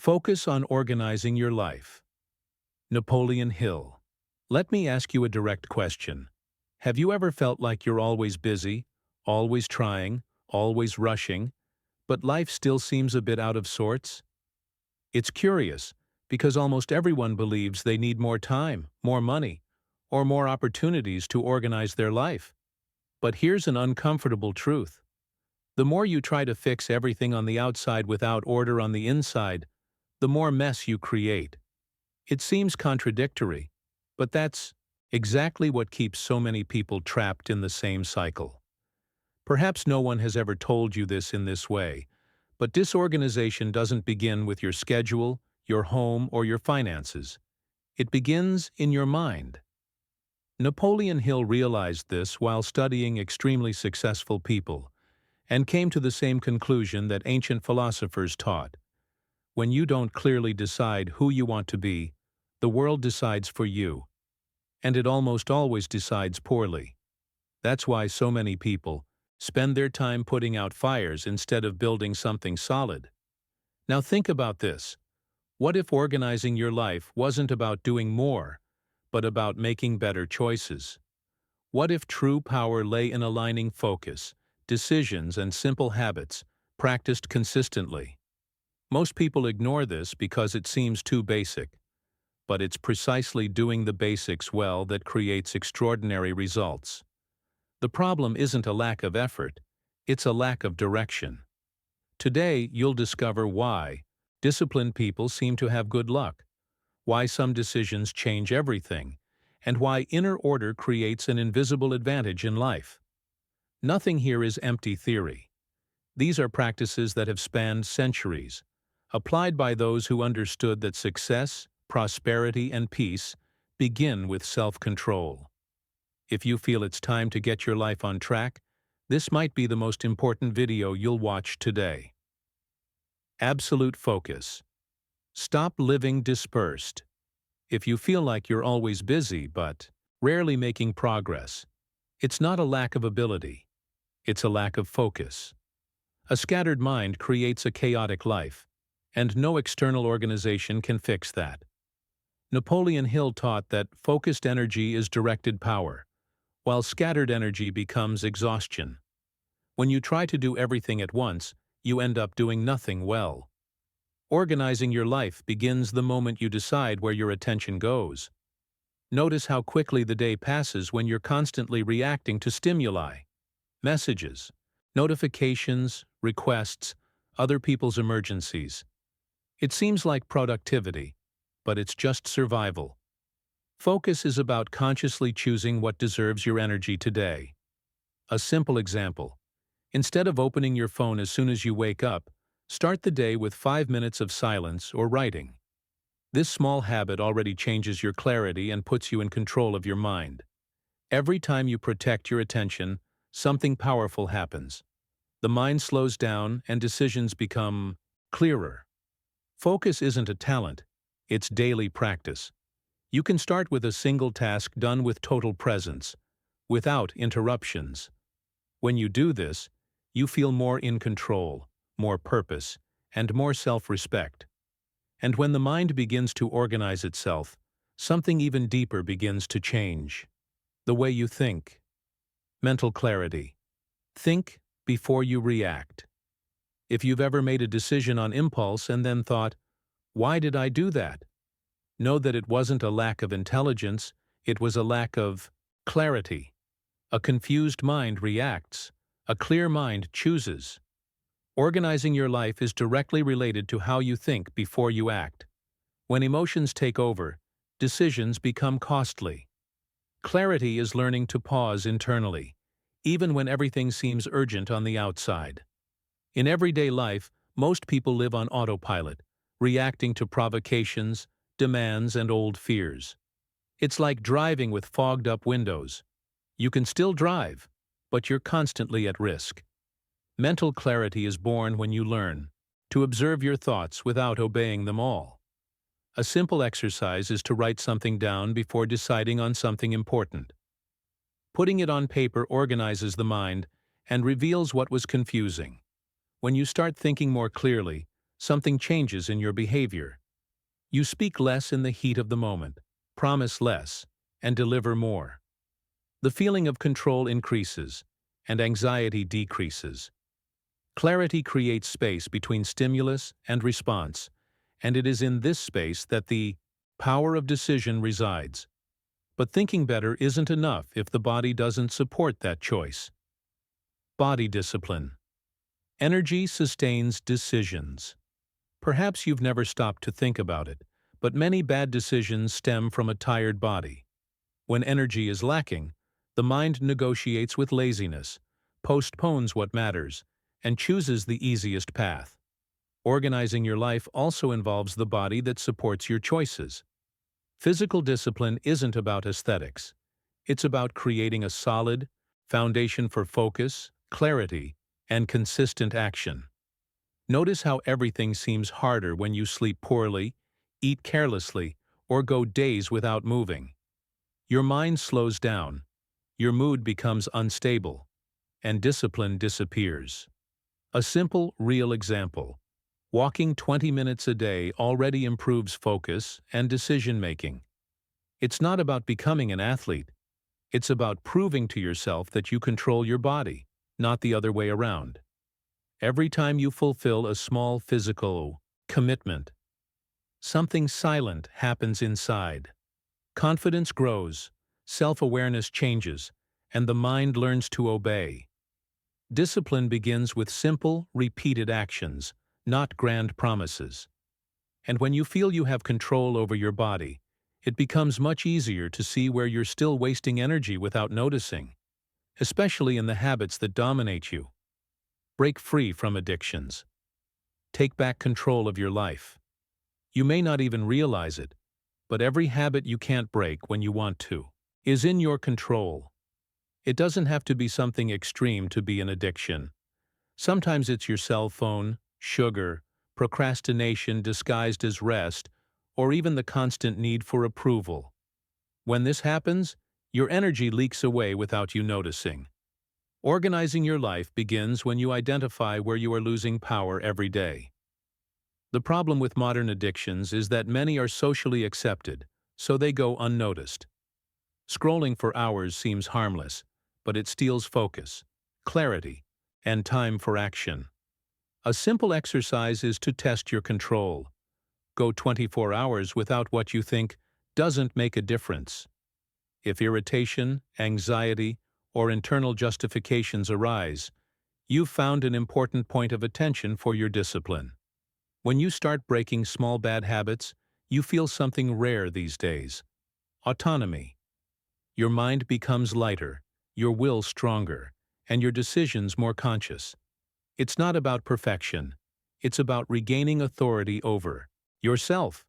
Focus on organizing your life. Napoleon Hill. Let me ask you a direct question. Have you ever felt like you're always busy, always trying, always rushing, but life still seems a bit out of sorts? It's curious, because almost everyone believes they need more time, more money, or more opportunities to organize their life. But here's an uncomfortable truth. The more you try to fix everything on the outside without order on the inside, the more mess you create. It seems contradictory, but that's exactly what keeps so many people trapped in the same cycle. Perhaps no one has ever told you this in this way, but disorganization doesn't begin with your schedule, your home, or your finances. It begins in your mind. Napoleon Hill realized this while studying extremely successful people, and came to the same conclusion that ancient philosophers taught. When you don't clearly decide who you want to be, the world decides for you. And it almost always decides poorly. That's why so many people spend their time putting out fires instead of building something solid. Now think about this. What if organizing your life wasn't about doing more, but about making better choices? What if true power lay in aligning focus, decisions, and simple habits, practiced consistently? Most people ignore this because it seems too basic, but it's precisely doing the basics well that creates extraordinary results. The problem isn't a lack of effort, it's a lack of direction. Today, you'll discover why disciplined people seem to have good luck, why some decisions change everything, and why inner order creates an invisible advantage in life. Nothing here is empty theory. These are practices that have spanned centuries, applied by those who understood that success, prosperity, and peace begin with self-control. If you feel it's time to get your life on track, this might be the most important video you'll watch today. Absolute focus. Stop living dispersed. If you feel like you're always busy but rarely making progress, it's not a lack of ability. It's a lack of focus. A scattered mind creates a chaotic life, and no external organization can fix that. Napoleon Hill taught that focused energy is directed power, while scattered energy becomes exhaustion. When you try to do everything at once, you end up doing nothing well. Organizing your life begins the moment you decide where your attention goes. Notice how quickly the day passes when you're constantly reacting to stimuli, messages, notifications, requests, other people's emergencies. It seems like productivity, but it's just survival. Focus is about consciously choosing what deserves your energy today. A simple example. Instead of opening your phone as soon as you wake up, start the day with 5 minutes of silence or writing. This small habit already changes your clarity and puts you in control of your mind. Every time you protect your attention, something powerful happens. The mind slows down and decisions become clearer. Focus isn't a talent, it's daily practice. You can start with a single task done with total presence, without interruptions. When you do this, you feel more in control, more purpose, and more self-respect. And when the mind begins to organize itself, something even deeper begins to change. The way you think. Mental clarity. Think before you react. If you've ever made a decision on impulse and then thought, "Why did I do that?" Know that it wasn't a lack of intelligence, it was a lack of clarity. A confused mind reacts. A clear mind chooses. Organizing your life is directly related to how you think before you act. When emotions take over, decisions become costly. Clarity is learning to pause internally, even when everything seems urgent on the outside. In everyday life, most people live on autopilot, reacting to provocations, demands, and old fears. It's like driving with fogged-up windows. You can still drive, but you're constantly at risk. Mental clarity is born when you learn to observe your thoughts without obeying them all. A simple exercise is to write something down before deciding on something important. Putting it on paper organizes the mind and reveals what was confusing. When you start thinking more clearly, something changes in your behavior. You speak less in the heat of the moment, promise less, and deliver more. The feeling of control increases, and anxiety decreases. Clarity creates space between stimulus and response, and it is in this space that the power of decision resides. But thinking better isn't enough if the body doesn't support that choice. Body discipline. Energy sustains decisions. Perhaps you've never stopped to think about it, but many bad decisions stem from a tired body. When energy is lacking, the mind negotiates with laziness, postpones what matters, and chooses the easiest path. Organizing your life also involves the body that supports your choices. Physical discipline isn't about aesthetics. It's about creating a solid foundation for focus, clarity, and consistent action. Notice how everything seems harder when you sleep poorly, eat carelessly, or go days without moving. Your mind slows down, your mood becomes unstable, and discipline disappears. A simple, real example. Walking 20 minutes a day already improves focus and decision-making. It's not about becoming an athlete. It's about proving to yourself that you control your body, not the other way around. Every time you fulfill a small physical commitment, something silent happens inside. Confidence grows, self-awareness changes, and the mind learns to obey. Discipline begins with simple, repeated actions, not grand promises. And when you feel you have control over your body, it becomes much easier to see where you're still wasting energy without noticing, especially in the habits that dominate you. Break free from addictions. Take back control of your life. You may not even realize it, but every habit you can't break when you want to is in your control. It doesn't have to be something extreme to be an addiction. Sometimes it's your cell phone, sugar, procrastination disguised as rest, or even the constant need for approval. When this happens, your energy leaks away without you noticing. Organizing your life begins when you identify where you are losing power every day. The problem with modern addictions is that many are socially accepted, so they go unnoticed. Scrolling for hours seems harmless, but it steals focus, clarity, and time for action. A simple exercise is to test your control. Go 24 hours without what you think doesn't make a difference. If irritation, anxiety, or internal justifications arise, you've found an important point of attention for your discipline. When you start breaking small bad habits, you feel something rare these days: autonomy. Your mind becomes lighter, your will stronger, and your decisions more conscious. It's not about perfection. It's about regaining authority over yourself.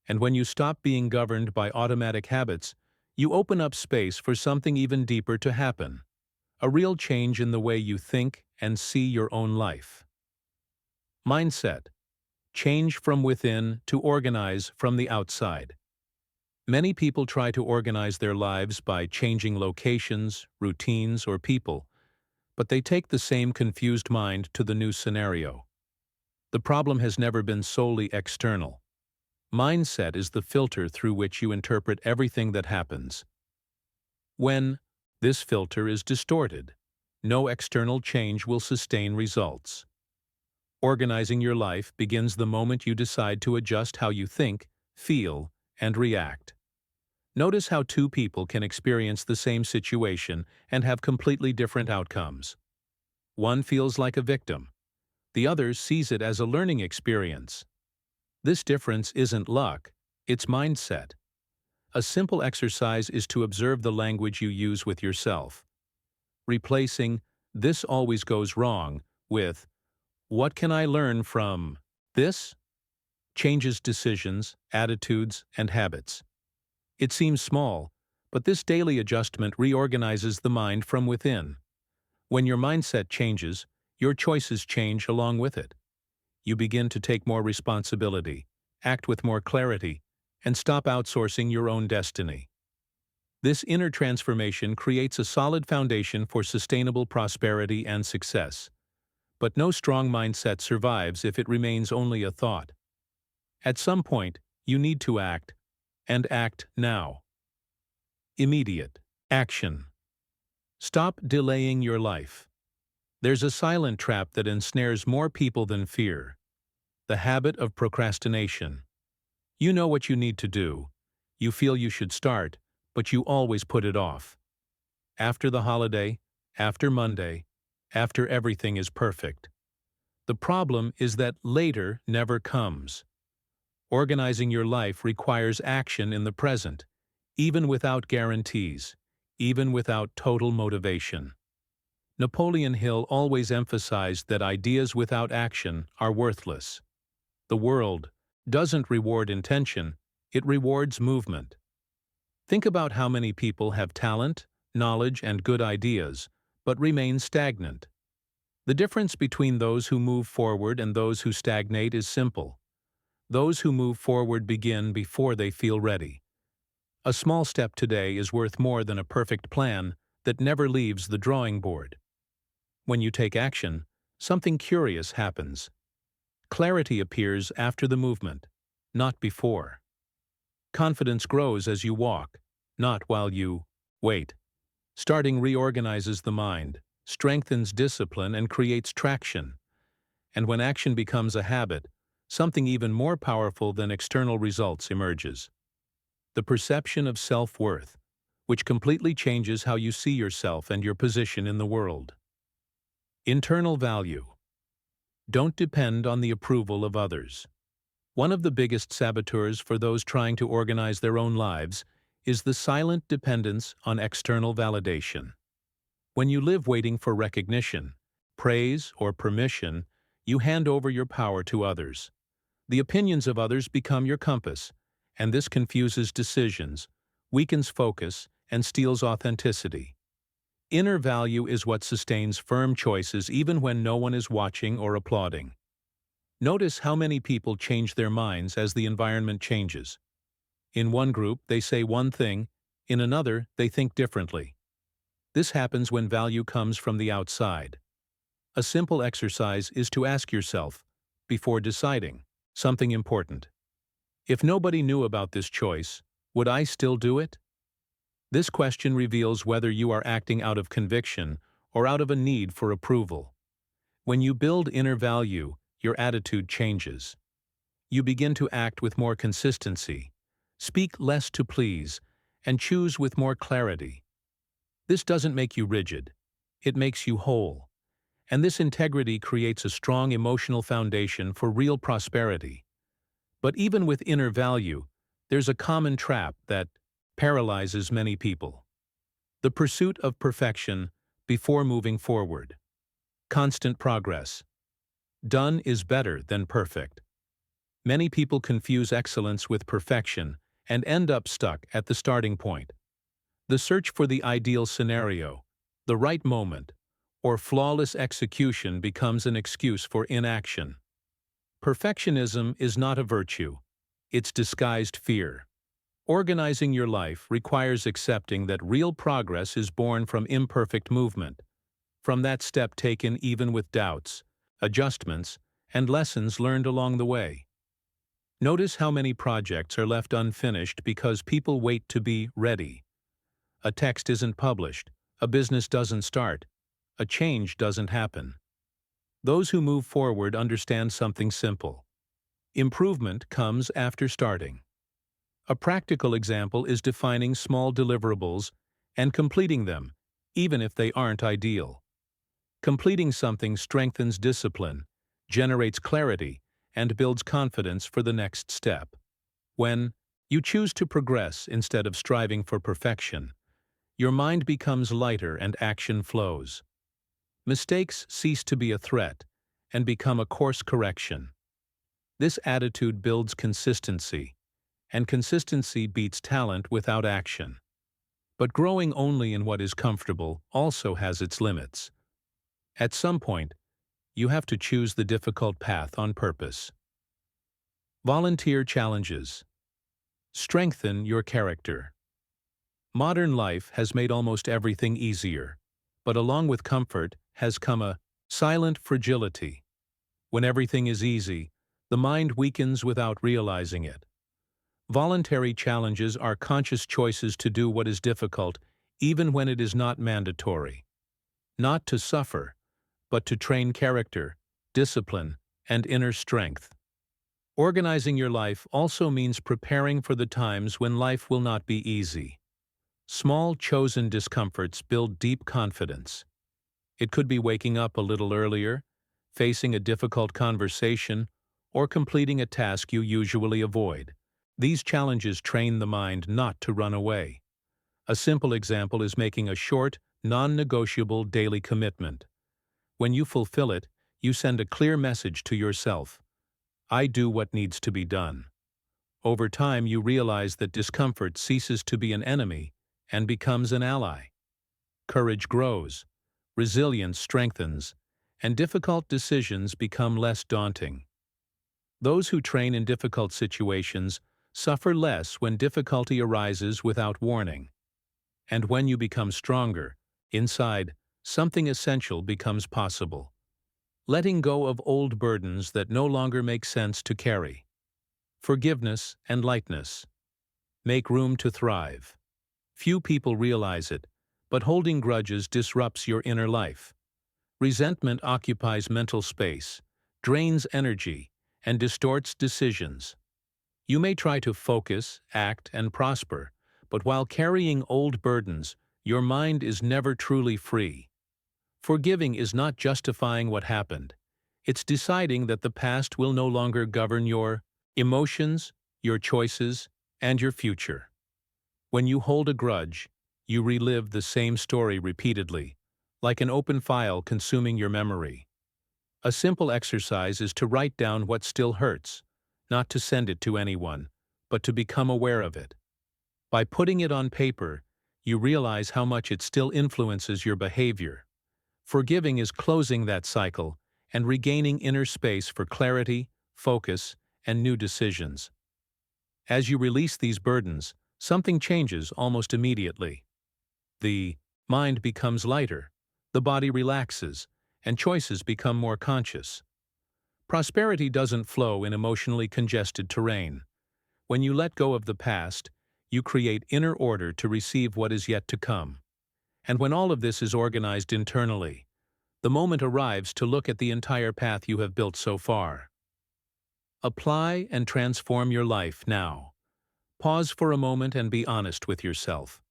And when you stop being governed by automatic habits, you open up space for something even deeper to happen. A real change in the way you think and see your own life. Mindset. Change from within to organize from the outside. Many people try to organize their lives by changing locations, routines, or people, but they take the same confused mind to the new scenario. The problem has never been solely external. Mindset is the filter through which you interpret everything that happens. When this filter is distorted, no external change will sustain results. Organizing your life begins the moment you decide to adjust how you think, feel, and react. Notice how two people can experience the same situation and have completely different outcomes. One feels like a victim. The other sees it as a learning experience. This difference isn't luck, it's mindset. A simple exercise is to observe the language you use with yourself. Replacing "this always goes wrong" with "what can I learn from this?" changes decisions, attitudes, and habits. It seems small, but this daily adjustment reorganizes the mind from within. When your mindset changes, your choices change along with it. You begin to take more responsibility, act with more clarity, and stop outsourcing your own destiny. This inner transformation creates a solid foundation for sustainable prosperity and success. But no strong mindset survives if it remains only a thought. At some point, you need to act, and act now. Immediate action. Stop delaying your life. There's a silent trap that ensnares more people than fear: the habit of procrastination. You know what you need to do. You feel you should start, but you always put it off. After the holiday, after Monday, after everything is perfect. The problem is that later never comes. Organizing your life requires action in the present, even without guarantees, even without total motivation. Napoleon Hill always emphasized that ideas without action are worthless. The world doesn't reward intention, it rewards movement. Think about how many people have talent, knowledge, and good ideas, but remain stagnant. The difference between those who move forward and those who stagnate is simple. Those who move forward begin before they feel ready. A small step today is worth more than a perfect plan that never leaves the drawing board. When you take action, something curious happens. Clarity appears after the movement, not before. Confidence grows as you walk, not while you wait. Starting reorganizes the mind, strengthens discipline, and creates traction. And when action becomes a habit, something even more powerful than external results emerges: the perception of self-worth, which completely changes how you see yourself and your position in the world. Internal value. Don't depend on the approval of others. One of the biggest saboteurs for those trying to organize their own lives is the silent dependence on external validation. When you live waiting for recognition, praise, or permission, you hand over your power to others. The opinions of others become your compass, and this confuses decisions, weakens focus, and steals authenticity. Inner value is what sustains firm choices even when no one is watching or applauding. Notice how many people change their minds as the environment changes. In one group, they say one thing; in another, they think differently. This happens when value comes from the outside. A simple exercise is to ask yourself, before deciding, something important: if nobody knew about this choice, would I still do it? This question reveals whether you are acting out of conviction or out of a need for approval. When you build inner value, your attitude changes. You begin to act with more consistency, speak less to please, and choose with more clarity. This doesn't make you rigid. It makes you whole. And this integrity creates a strong emotional foundation for real prosperity. But even with inner value, there's a common trap that paralyzes many people: the pursuit of perfection before moving forward. Constant progress. Done is better than perfect. Many people confuse excellence with perfection and end up stuck at the starting point. The search for the ideal scenario, the right moment, or flawless execution becomes an excuse for inaction. Perfectionism is not a virtue. It's disguised fear. Organizing your life requires accepting that real progress is born from imperfect movement, from that step taken even with doubts, adjustments, and lessons learned along the way. Notice how many projects are left unfinished because people wait to be ready. A text isn't published, a business doesn't start, a change doesn't happen. Those who move forward understand something simple: improvement comes after starting. A practical example is defining small deliverables and completing them, even if they aren't ideal. Completing something strengthens discipline, generates clarity, and builds confidence for the next step. When you choose to progress instead of striving for perfection, your mind becomes lighter and action flows. Mistakes cease to be a threat and become a course correction. This attitude builds consistency, and consistency beats talent without action. But growing only in what is comfortable also has its limits. At some point, you have to choose the difficult path on purpose. Volunteer challenges. Strengthen your character. Modern life has made almost everything easier, but along with comfort has come a Silent fragility. When everything is easy, the mind weakens without realizing it. Voluntary challenges are conscious choices to do what is difficult, even when it is not mandatory. Not to suffer, but to train character, discipline, and inner strength. Organizing your life also means preparing for the times when life will not be easy. Small chosen discomforts build deep confidence. It could be waking up a little earlier, facing a difficult conversation, or completing a task you usually avoid. These challenges train the mind not to run away. A simple example is making a short, non-negotiable daily commitment. When you fulfill it, you send a clear message to yourself: I do what needs to be done. Over time, you realize that discomfort ceases to be an enemy and becomes an ally. Courage grows, resilience strengthens, and difficult decisions become less daunting. Those who train in difficult situations suffer less when difficulty arises without warning. And when you become stronger, inside, something essential becomes possible. Letting go of old burdens that no longer make sense to carry. Forgiveness and lightness. Make room to thrive. Few people realize it, but holding grudges disrupts your inner life. Resentment occupies mental space, drains energy, and distorts decisions. You may try to focus, act, and prosper, but while carrying old burdens, your mind is never truly free. Forgiving is not justifying what happened. It's deciding that the past will no longer govern your emotions, your choices, and your future. When you hold a grudge, you relive the same story repeatedly, like an open file consuming your memory. A simple exercise is to write down what still hurts, not to send it to anyone, but to become aware of it. By putting it on paper, you realize how much it still influences your behavior. Forgiving is closing that cycle and regaining inner space for clarity, focus, and new decisions. As you release these burdens, something changes almost immediately. The mind becomes lighter, the body relaxes, and choices become more conscious. Prosperity doesn't flow in emotionally congested terrain. When you let go of the past, you create inner order to receive what is yet to come. And when all of this is organized internally, the moment arrives to look at the entire path you have built so far. Apply and transform your life now. Pause for a moment and be honest with yourself.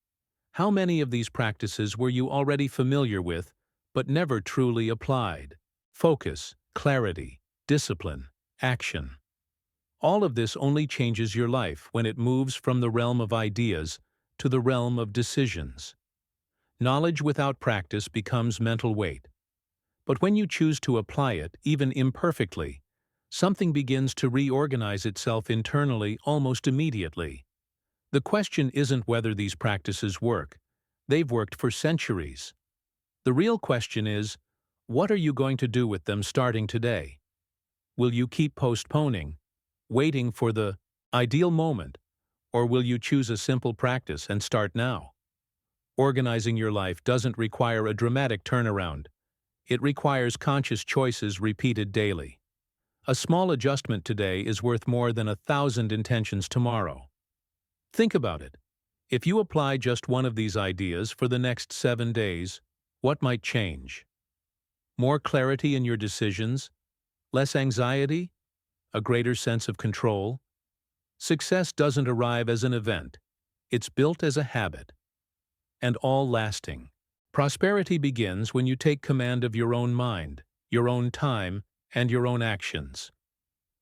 How many of these practices were you already familiar with, but never truly applied? Focus, clarity, discipline, action. All of this only changes your life when it moves from the realm of ideas to the realm of decisions. Knowledge without practice becomes mental weight. But when you choose to apply it, even imperfectly, something begins to reorganize itself internally almost immediately. The question isn't whether these practices work. They've worked for centuries. The real question is, what are you going to do with them starting today? Will you keep postponing, waiting for the ideal moment, or will you choose a simple practice and start now? Organizing your life doesn't require a dramatic turnaround. It requires conscious choices repeated daily. A small adjustment today is worth more than 1,000 intentions tomorrow. Think about it. If you apply just one of these ideas for the next 7 days, what might change? More clarity in your decisions? Less anxiety? A greater sense of control? Success doesn't arrive as an event. It's built as a habit. And all lasting. Prosperity begins when you take command of your own mind, your own time, and your own actions.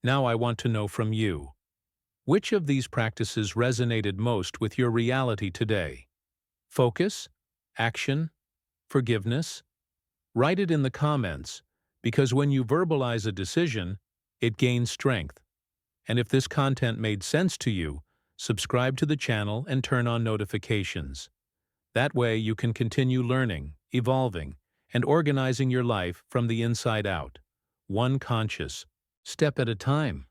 Now I want to know from you. Which of these practices resonated most with your reality today? Focus? Action? Forgiveness? Write it in the comments, because when you verbalize a decision, it gains strength. And if this content made sense to you, subscribe to the channel and turn on notifications. That way you can continue learning, evolving, and organizing your life from the inside out, one conscious step at a time.